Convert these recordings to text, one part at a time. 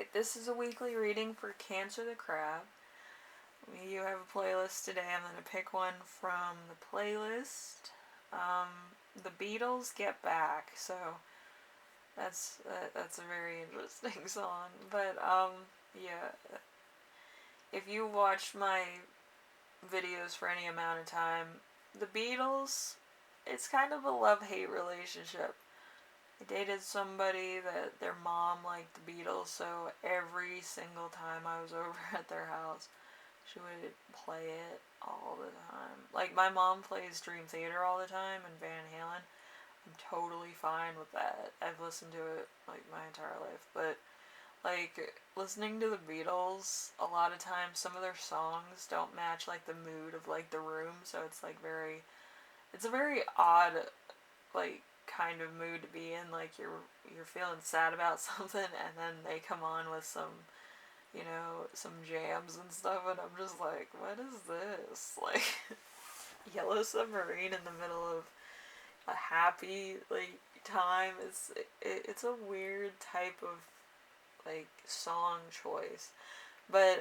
Alright, this is a weekly reading for Cancer the Crab. You have a playlist today. I'm going to pick one from the playlist. The Beatles-Get Back. So, that's a very interesting song. But, yeah. If you watched my videos for any amount of time, the Beatles, it's kind of a love-hate relationship. I dated somebody that their mom liked the Beatles, so every single time I was over at their house, she would play it all the time. Like, my mom plays Dream Theater all the time and Van Halen. I'm totally fine with that. I've listened to it, like, my entire life. But, like, listening to the Beatles, a lot of times some of their songs don't match, like, the mood of, like, the room, so it's, like, it's a very odd, like, kind of mood to be in. Like, you're feeling sad about something, and then they come on with some, you know, some jams and stuff, and I'm just like, what is this? Like, Yellow Submarine in the middle of a happy, like, time. It's a weird type of, like, song choice. But,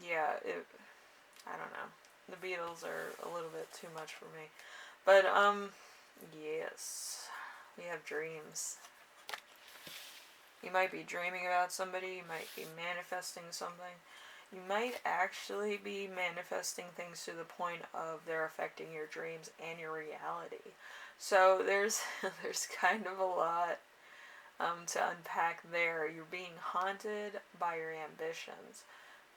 yeah, I don't know. The Beatles are a little bit too much for me. But, yes, we have dreams. You might be dreaming about somebody, you might be manifesting something. You might actually be manifesting things to the point of they're affecting your dreams and your reality. So there's kind of a lot to unpack there. You're being haunted by your ambitions,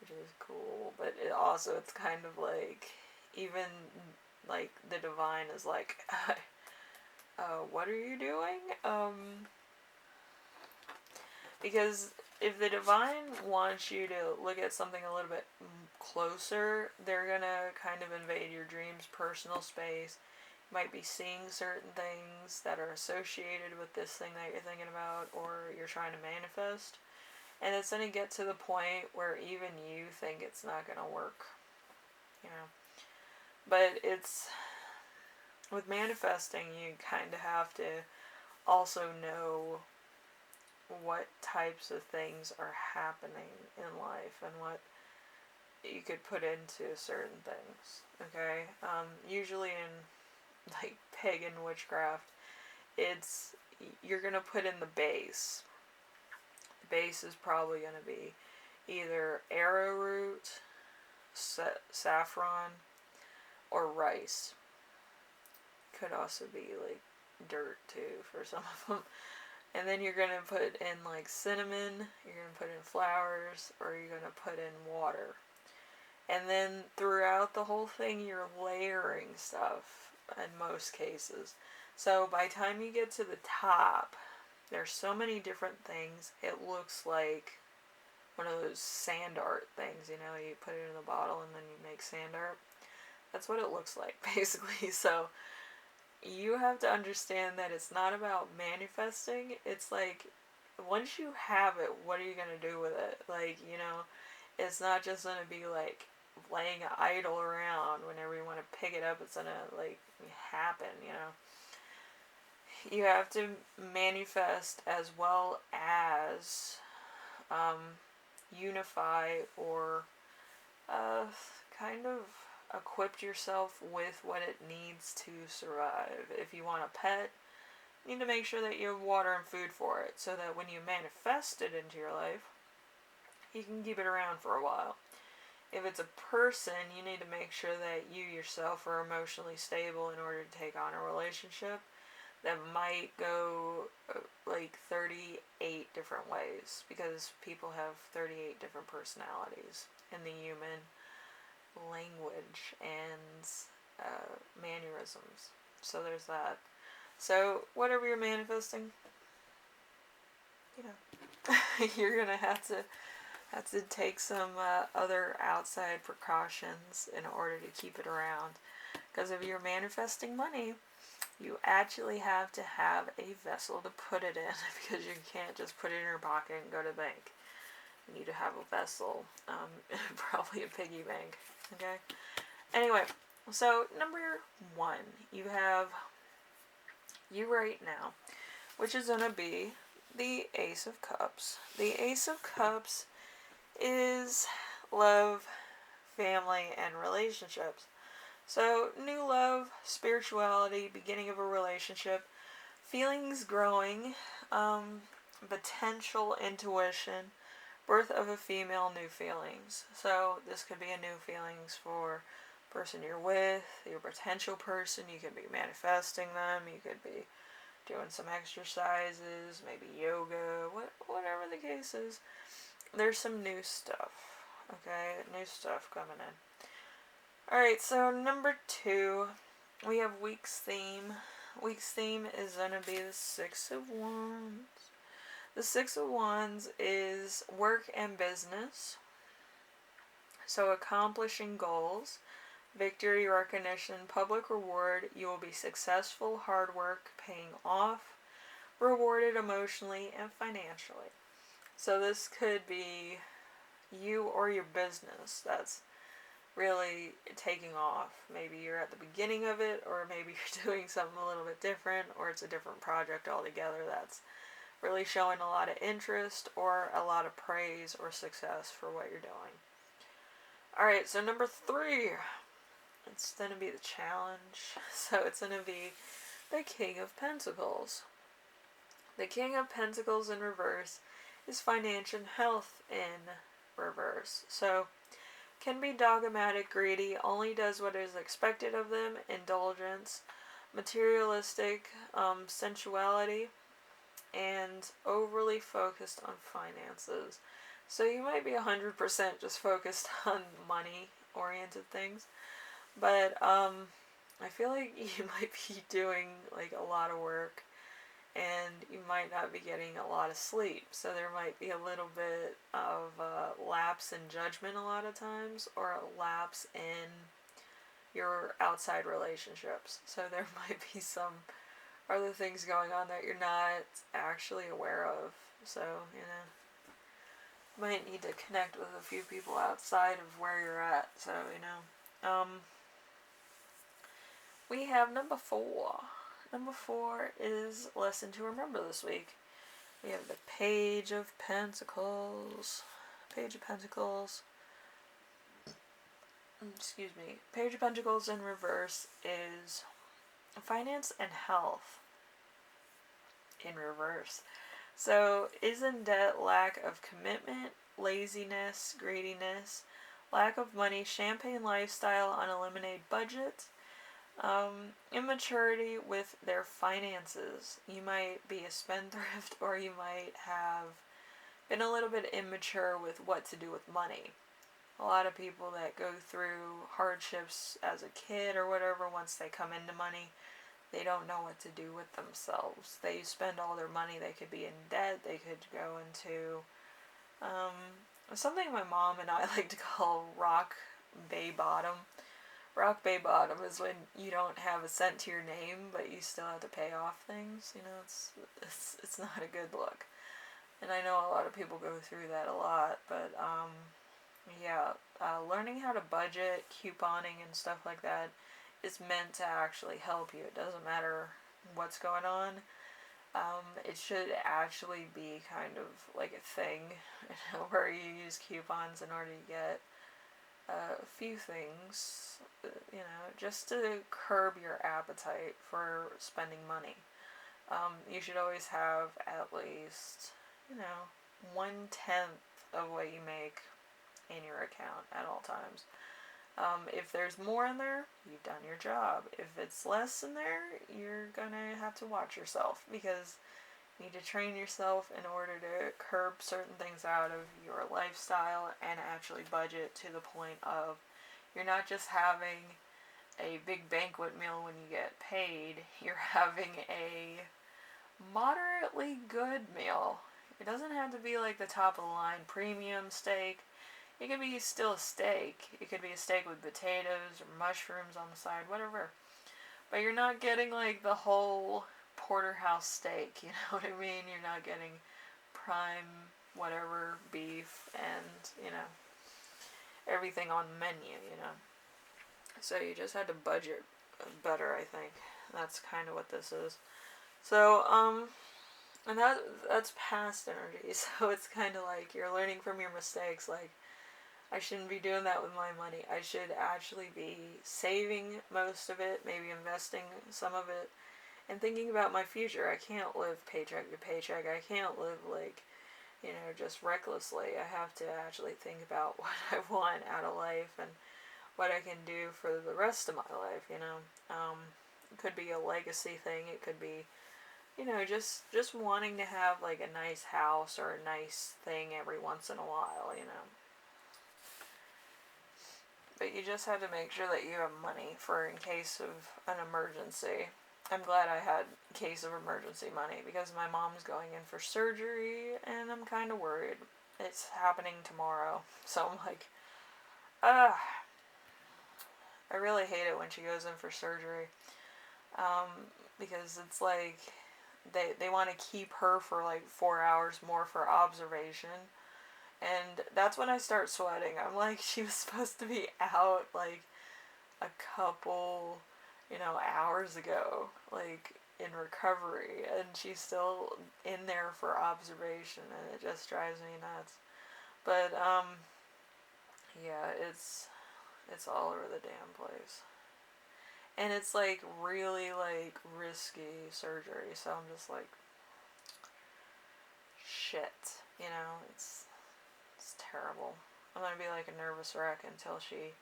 which is cool, but it's kind of like, even like the divine is like, what are you doing? Because if the divine wants you to look at something a little bit closer, they're gonna kind of invade your dreams' personal space. You might be seeing certain things that are associated with this thing that you're thinking about or you're trying to manifest. And it's gonna get to the point where even you think it's not gonna work. You know. But with manifesting, you kind of have to also know what types of things are happening in life and what you could put into certain things. Okay? Usually in, like, pagan witchcraft, you're gonna put in the base. The base is probably gonna be either arrowroot, saffron, or rice. Could also be, like, dirt too for some of them. And then you're gonna put in, like, cinnamon, you're gonna put in flowers, or you're gonna put in water. And then throughout the whole thing, you're layering stuff in most cases. So by the time you get to the top, there's so many different things. It looks like one of those sand art things, you know, you put it in a bottle and then you make sand art. That's what it looks like, basically. So you have to understand that it's not about manifesting. It's like, once you have it, what are you going to do with it? Like, you know, it's not just going to be like laying idle around. Whenever you want to pick it up, it's going to, like, happen, you know. You have to manifest as well as unify or kind of equip yourself with what it needs to survive. If you want a pet, you need to make sure that you have water and food for it, so that when you manifest it into your life, you can keep it around for a while. If it's a person, you need to make sure that you yourself are emotionally stable in order to take on a relationship that might go like 38 different ways, because people have 38 different personalities in the human language and mannerisms. So there's that. So whatever you're manifesting, you know, you're gonna have to take some other outside precautions in order to keep it around. Because if you're manifesting money, you actually have to have a vessel to put it in, because you can't just put it in your pocket and go to the bank. You need to have a vessel, probably a piggy bank. Okay? Anyway, so number 1, you have you right now, which is going to be the Ace of Cups. The Ace of Cups is love, family, and relationships. So, new love, spirituality, beginning of a relationship, feelings growing, potential intuition, birth of a female, new feelings. So, this could be a new feelings for person you're with, your potential person. You could be manifesting them. You could be doing some exercises, maybe yoga, whatever the case is. There's some new stuff. Okay, new stuff coming in. Alright, so number 2, we have week's theme. Week's theme is going to be the Six of Wands. The Six of Wands is work and business. So accomplishing goals, victory, recognition, public reward. You will be successful, hard work, paying off, rewarded emotionally and financially. So this could be you or your business that's really taking off. Maybe you're at the beginning of it, or maybe you're doing something a little bit different, or it's a different project altogether that's really showing a lot of interest or a lot of praise or success for what you're doing. Alright, so number 3, it's going to be the challenge. So it's going to be the King of Pentacles. The King of Pentacles in reverse is financial health in reverse. So can be dogmatic, greedy, only does what is expected of them, indulgence, materialistic, sensuality, and overly focused on finances. So you might be 100% just focused on money-oriented things, but I feel like you might be doing like a lot of work, and you might not be getting a lot of sleep. So there might be a little bit of lapse in judgment a lot of times, or a lapse in your outside relationships. So there might be some other things going on that you're not actually aware of. So, you might need to connect with a few people outside of where you're at. So, we have number 4. Number 4 is lesson to remember this week. We have the Page of Pentacles. Page of Pentacles. Excuse me. Page of Pentacles in reverse is finance and health in reverse. So, is in debt, lack of commitment, laziness, greediness, lack of money, champagne lifestyle, unlimited budget, immaturity with their finances. You might be a spendthrift, or you might have been a little bit immature with what to do with money. A lot of people that go through hardships as a kid or whatever, once they come into money, they don't know what to do with themselves. They spend all their money. They could be in debt. They could go into something my mom and I like to call rock bay bottom. Rock bay bottom is when you don't have a cent to your name, but you still have to pay off things. It's not a good look. And I know a lot of people go through that a lot, but learning how to budget, couponing, and stuff like that is meant to actually help you. It doesn't matter what's going on. It should actually be kind of like a thing where you use coupons in order to get a few things, just to curb your appetite for spending money. You should always have at least, 1/10 of what you make in your account at all times. If there's more in there, you've done your job. If it's less in there, you're gonna have to watch yourself, because you need to train yourself in order to curb certain things out of your lifestyle and actually budget to the point of you're not just having a big banquet meal when you get paid, you're having a moderately good meal. It doesn't have to be like the top of the line premium steak. It could be still a steak. It could be a steak with potatoes or mushrooms on the side, whatever. But you're not getting like the whole porterhouse steak, you know what I mean? You're not getting prime whatever beef and, everything on the menu, So you just had to budget better, I think. That's kind of what this is. So, And that's past energy, so it's kind of like you're learning from your mistakes. Like, I shouldn't be doing that with my money. I should actually be saving most of it, maybe investing some of it, and thinking about my future. I can't live paycheck to paycheck. I can't live like, just recklessly. I have to actually think about what I want out of life and what I can do for the rest of my life. It could be a legacy thing. It could be, just wanting to have like a nice house or a nice thing every once in a while. But you just have to make sure that you have money for in case of an emergency. I'm glad I had case of emergency money because my mom's going in for surgery and I'm kind of worried. It's happening tomorrow. So I'm like, ah, I really hate it when she goes in for surgery. Um, because it's like they want to keep her for like 4 hours more for observation. And that's when I start sweating. I'm like, she was supposed to be out like a couple, hours ago, like in recovery, and she's still in there for observation, and it just drives me nuts. But yeah, it's all over the damn place, and it's like really like risky surgery. So I'm just like, shit, it's terrible. I'm gonna be like a nervous wreck until she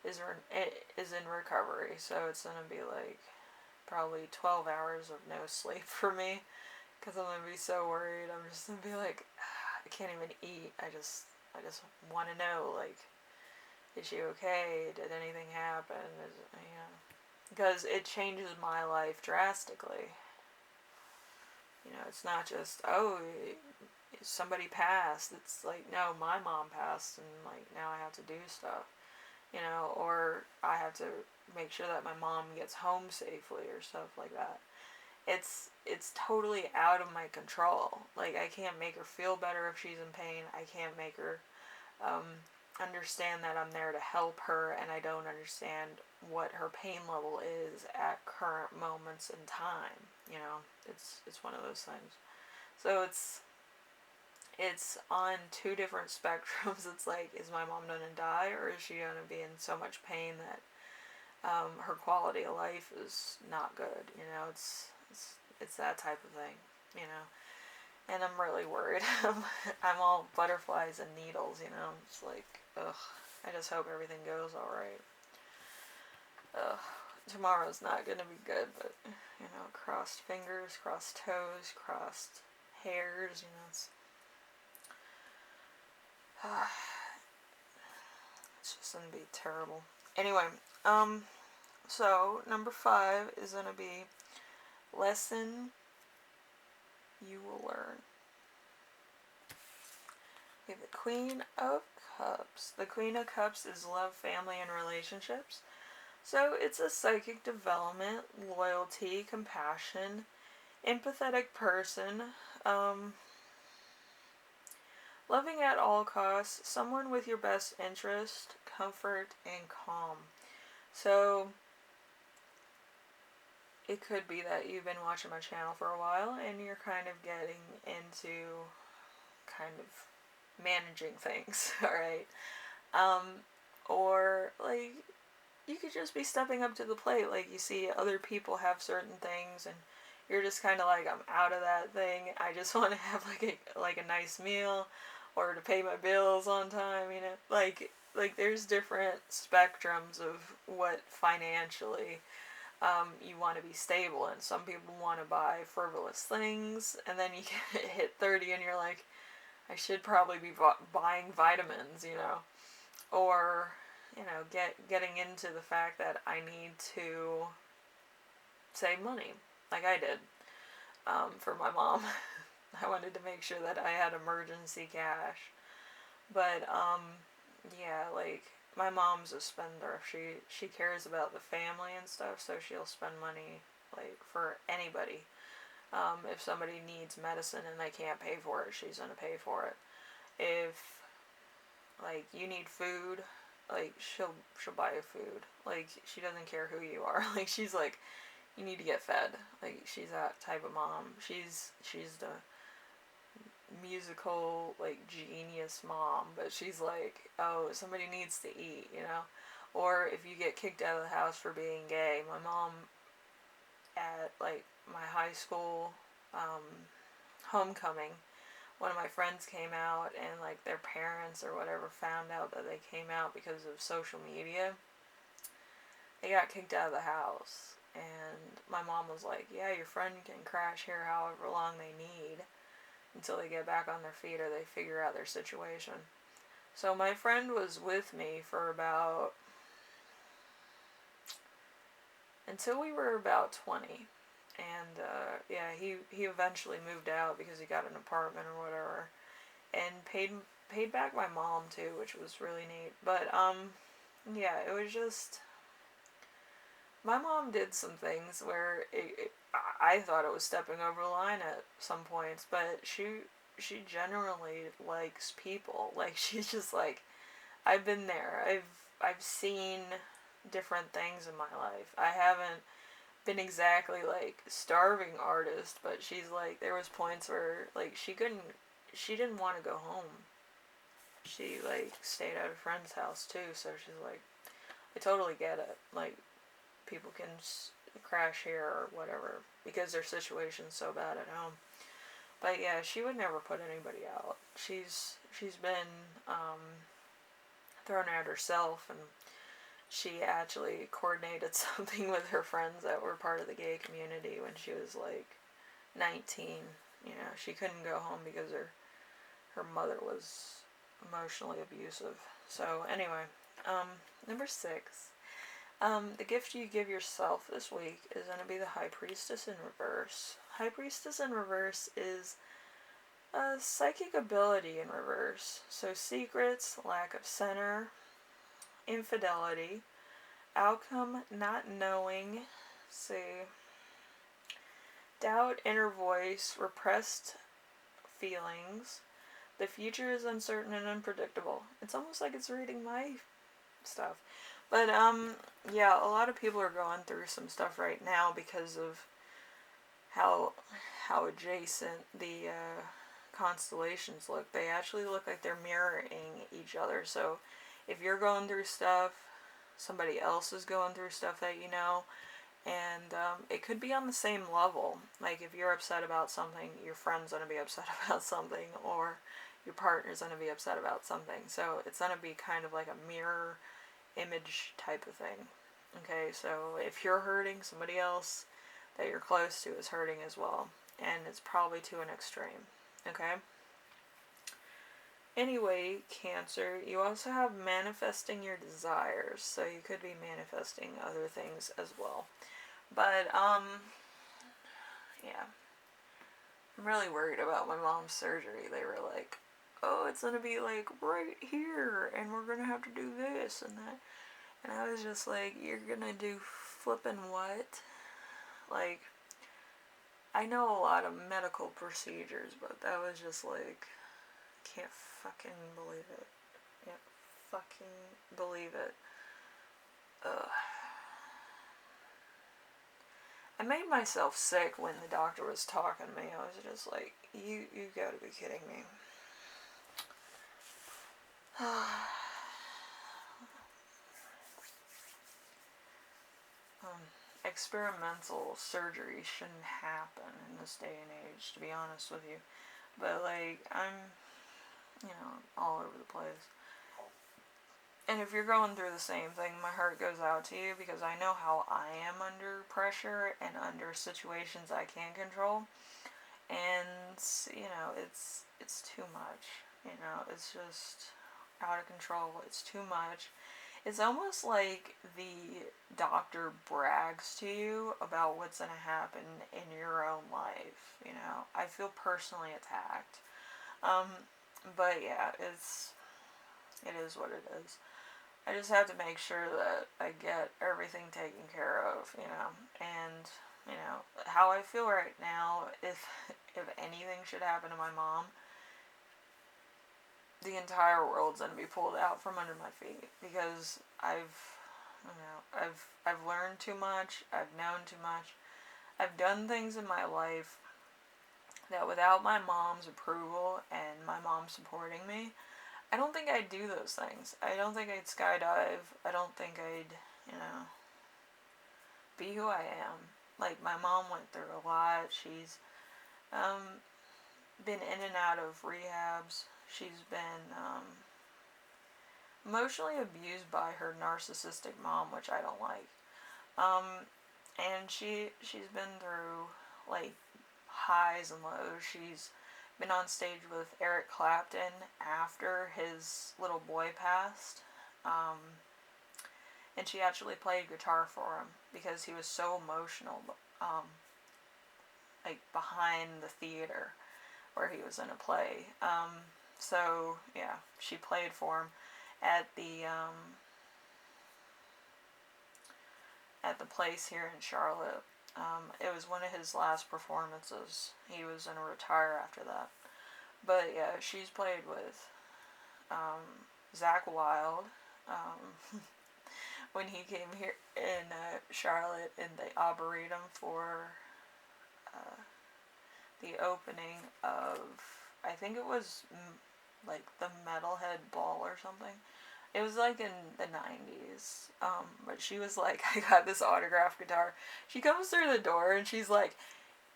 is in recovery. So it's gonna be like probably 12 hours of no sleep for me because I'm gonna be so worried. I'm just gonna be like, I can't even eat. I just want to know, like, is she okay? Did anything happen? Because it changes my life drastically. It's not just, oh, somebody passed. It's like, no, my mom passed, and like now I have to do stuff. Or I have to make sure that my mom gets home safely or stuff like that. It's totally out of my control. Like, I can't make her feel better if she's in pain. I can't make her understand that I'm there to help her, and I don't understand what her pain level is at current moments in time. It's one of those things. So it's on two different spectrums. It's like, is my mom gonna die, or is she gonna be in so much pain that her quality of life is not good? It's that type of thing. And I'm really worried. I'm all butterflies and needles. It's like, ugh. I just hope everything goes all right. Ugh. Tomorrow's not gonna be good, but crossed fingers, crossed toes, crossed hairs. It's just gonna be terrible. Anyway, so number 5 is gonna be lesson you will learn. We have the Queen of Cups. The Queen of Cups is love, family, and relationships. So it's a psychic development, loyalty, compassion, empathetic person, loving at all costs, someone with your best interest, comfort, and calm. So it could be that you've been watching my channel for a while and you're kind of getting into kind of managing things, alright? Or like, you could just be stepping up to the plate. Like, you see other people have certain things and you're just kind of like, I'm out of that thing. I just want to have like a nice meal, or to pay my bills on time. Like there's different spectrums of what financially you want to be stable. And some people want to buy frivolous things, and then you hit 30 and you're like, I should probably be buying vitamins, or getting into the fact that I need to save money, like I did, for my mom. I wanted to make sure that I had emergency cash. But yeah, like, my mom's a spender. She cares about the family and stuff, so she'll spend money like for anybody. If somebody needs medicine and they can't pay for it, she's gonna pay for it. If like you need food, like she'll buy you food. Like, she doesn't care who you are. Like, she's like, you need to get fed. Like, she's that type of mom. She's the musical, like, genius mom, but she's like, oh, somebody needs to eat, you know? Or if you get kicked out of the house for being gay, my mom at, like, my high school homecoming, one of my friends came out, and, like, their parents or whatever found out that they came out because of social media. They got kicked out of the house, and my mom was like, yeah, your friend can crash here however long they need until they get back on their feet or they figure out their situation. So my friend was with me for about, until we were about 20. And, yeah, he eventually moved out because he got an apartment or whatever. And paid back my mom, too, which was really neat. But, yeah, it was just, my mom did some things where I thought it was stepping over the line at some points, but she generally likes people. Like, she's just like, I've been there. I've seen different things in my life. I haven't been exactly, like, starving artist, but she's like, there was points where, like, she didn't want to go home. She, like, stayed at a friend's house, too, so she's like, I totally get it. Like, people can crash here or whatever because their situation's so bad at home. But yeah, she would never put anybody out. She's been thrown out herself, and she actually coordinated something with her friends that were part of the gay community when she was like 19. You know, she couldn't go home because her mother was emotionally abusive. So anyway, number 6. The gift you give yourself this week is going to be the High Priestess in reverse. High Priestess in reverse is a psychic ability in reverse. So secrets, lack of center, infidelity, outcome not knowing, see, doubt, inner voice, repressed feelings. The future is uncertain and unpredictable. It's almost like it's reading my stuff. But, yeah, a lot of people are going through some stuff right now because of how adjacent the constellations look. They actually look like they're mirroring each other. So if you're going through stuff, somebody else is going through stuff that you know, and it could be on the same level. Like, if you're upset about something, your friend's going to be upset about something, or your partner's going to be upset about something. So it's going to be kind of like a mirror image type of thing. Okay, so if you're hurting, somebody else that you're close to is hurting as well, and it's probably to an extreme. Okay, anyway, Cancer, you also have manifesting your desires, so you could be manifesting other things as well. But yeah, I'm really worried about my mom's surgery. They were like, oh, it's gonna be like right here, and we're gonna have to do this and that. And I was just like, you're gonna do flippin' what? Like, I know a lot of medical procedures, but that was just like, can't fucking believe it. Can't fucking believe it. Ugh. I made myself sick when the doctor was talking to me. I was just like, you gotta be kidding me. Experimental surgery shouldn't happen in this day and age, to be honest with you. But, like, I'm, all over the place. And if you're going through the same thing, my heart goes out to you, because I know how I am under pressure and under situations I can't control. And, it's too much. It's just out of control. It's too much. It's almost like the doctor brags to you about what's going to happen in your own life, I feel personally attacked. But yeah, it is what it is. I just have to make sure that I get everything taken care of, and, how I feel right now, if anything should happen to my mom, the entire world's gonna be pulled out from under my feet, because I've learned too much, I've known too much, I've done things in my life that without my mom's approval and my mom supporting me, I don't think I'd do those things. I don't think I'd skydive. I don't think I'd, be who I am. Like, my mom went through a lot. She's been in and out of rehabs. She's been emotionally abused by her narcissistic mom, which I don't like. And she's been through, like, highs and lows. She's been on stage with Eric Clapton after his little boy passed. And she actually played guitar for him because he was so emotional, like, behind the theater where he was in a play. So, yeah, she played for him at the place here in Charlotte. It was one of his last performances. He was going to retire after that. But yeah, she's played with Zach Wilde when he came here in Charlotte in the Arboretum for the opening of, I think it was like the Metalhead Ball or something. It was like in the 90s. But she was like, I got this autographed guitar. She comes through the door and she's like,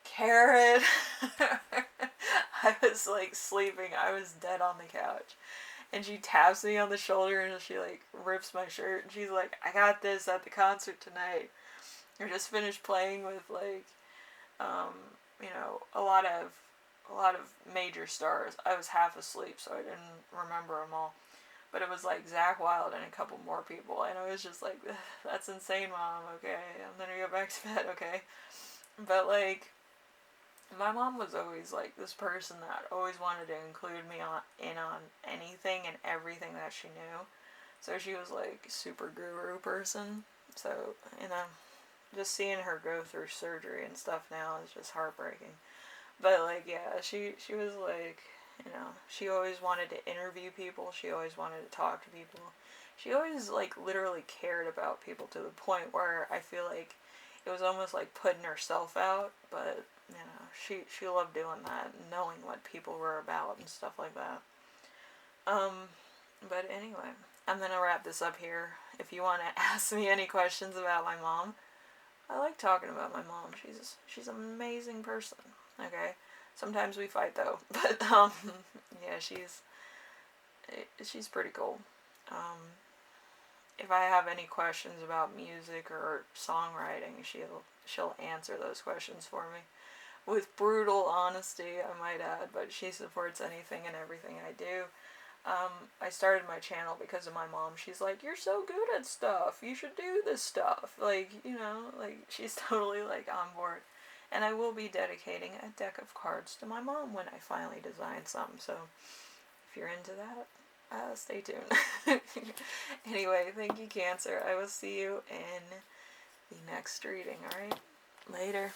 Karen. I was like sleeping. I was dead on the couch. And she taps me on the shoulder and she like rips my shirt. And she's like, I got this at the concert tonight. I just finished playing with like, a lot of major stars. I was half asleep, so I didn't remember them all. But it was like Zach Wilde and a couple more people, and I was just like, that's insane, Mom, okay, I'm gonna go back to bed, okay. But like, my mom was always like this person that always wanted to include me on anything and everything that she knew. So she was like super guru person. So, just seeing her go through surgery and stuff now is just heartbreaking. But like, yeah, she was like, she always wanted to interview people. She always wanted to talk to people. She always like literally cared about people to the point where I feel like it was almost like putting herself out. But she loved doing that and knowing what people were about and stuff like that. But anyway, I'm gonna wrap this up here. If you want to ask me any questions about my mom, I like talking about my mom. She's an amazing person. Okay, sometimes we fight though, but yeah, she's pretty cool. If I have any questions about music or songwriting, she'll answer those questions for me with brutal honesty, I might add. But she supports anything and everything I do. I started my channel because of my mom. She's like, you're so good at stuff. You should do this stuff. Like, like she's totally like on board. And I will be dedicating a deck of cards to my mom when I finally design some. So if you're into that, stay tuned. Anyway, thank you, Cancer. I will see you in the next reading, alright? Later.